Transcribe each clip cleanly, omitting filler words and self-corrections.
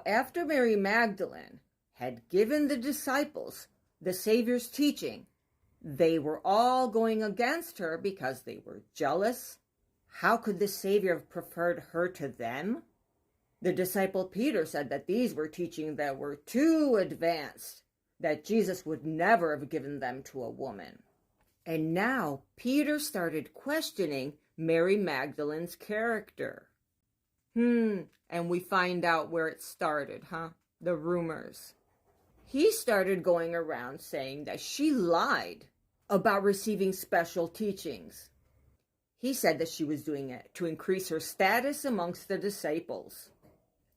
Now, after Mary Magdalen had given the disciples the Savior's teaching, they were all going against her because they were jealous. How could the Savior have preferred her to them? The disciple Peter said that these were teaching that were too advanced, that Jesus would never have given them to a woman. And now Peter started questioning Mary Magdalen's character. And we find out where it started, The rumors. He started going around saying that she lied about receiving special teachings. He said that she was doing it to increase her status amongst the disciples.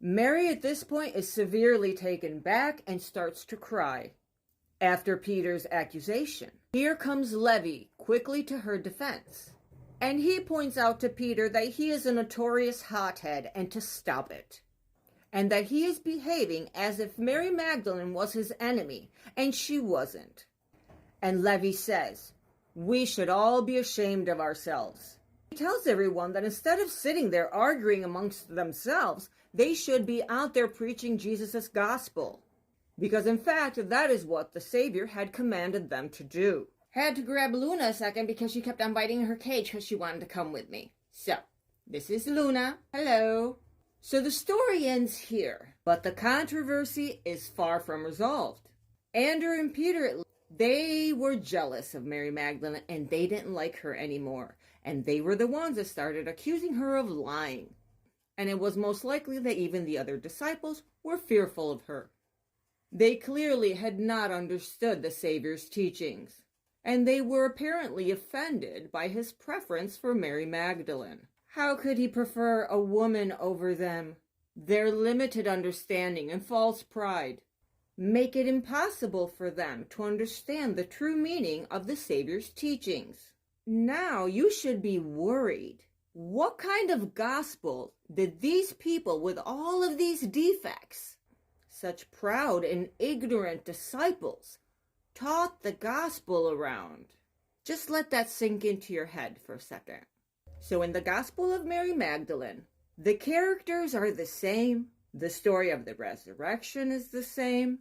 Mary at this point is severely taken back and starts to cry after Peter's accusation. Here comes Levi quickly to her defense, and he points out to Peter that he is a notorious hothead and to stop it, and that he is behaving as if Mary Magdalen was his enemy, and she wasn't. And Levi says, we should all be ashamed of ourselves. He tells everyone that instead of sitting there arguing amongst themselves, they should be out there preaching Jesus' gospel. Because in fact, that is what the Savior had commanded them to do. Had to grab Luna a second because she kept on biting her cage because she wanted to come with me. So, this is Luna. Hello. So the story ends here, but the controversy is far from resolved. Andrew and Peter, they were jealous of Mary Magdalen and they didn't like her anymore. And they were the ones that started accusing her of lying. And it was most likely that even the other disciples were fearful of her. They clearly had not understood the Savior's teachings, and they were apparently offended by his preference for Mary Magdalen. How could he prefer a woman over them? Their limited understanding and false pride make it impossible for them to understand the true meaning of the Savior's teachings. Now you should be worried. What kind of gospel did these people with all of these defects, such proud and ignorant disciples, taught the gospel around? Just let that sink into your head for a second. So in the Gospel of Mary Magdalene, the characters are the same. The story of the resurrection is the same.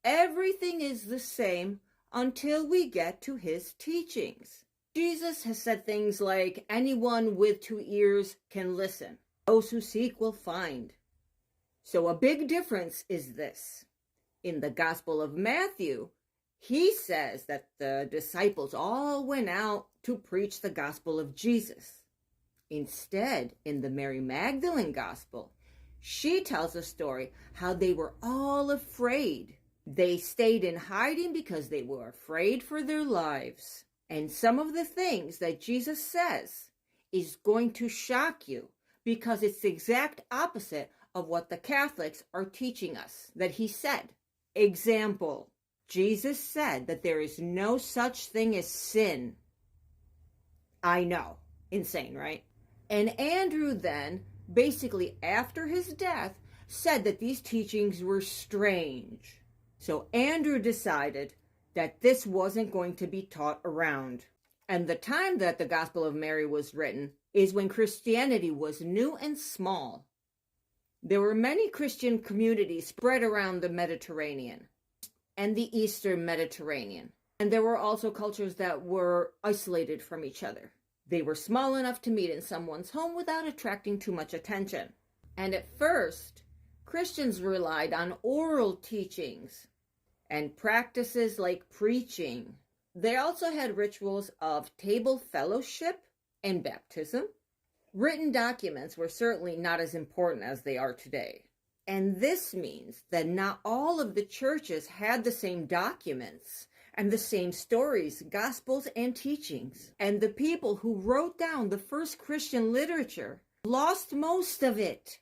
Everything is the same until we get to his teachings. Jesus has said things like, anyone with 2 ears can listen. Those who seek will find. So a big difference is this. In the Gospel of Matthew, he says that the disciples all went out to preach the gospel of Jesus. Instead, in the Mary Magdalene Gospel, she tells a story how they were all afraid. They stayed in hiding because they were afraid for their lives. And some of the things that Jesus says is going to shock you because it's the exact opposite of what the Catholics are teaching us that he said. Example, Jesus said that there is no such thing as sin. I know, insane, right? And Andrew then, basically after his death, said that these teachings were strange. So Andrew decided that this wasn't going to be taught around. And the time that the Gospel of Mary was written is when Christianity was new and small. There were many Christian communities spread around the Mediterranean and the Eastern Mediterranean. And there were also cultures that were isolated from each other. They were small enough to meet in someone's home without attracting too much attention. And at first, Christians relied on oral teachings and practices like preaching. They also had rituals of table fellowship and baptism. Written documents were certainly not as important as they are today. And this means that not all of the churches had the same documents and the same stories, gospels, and teachings. And the people who wrote down the first Christian literature lost most of it.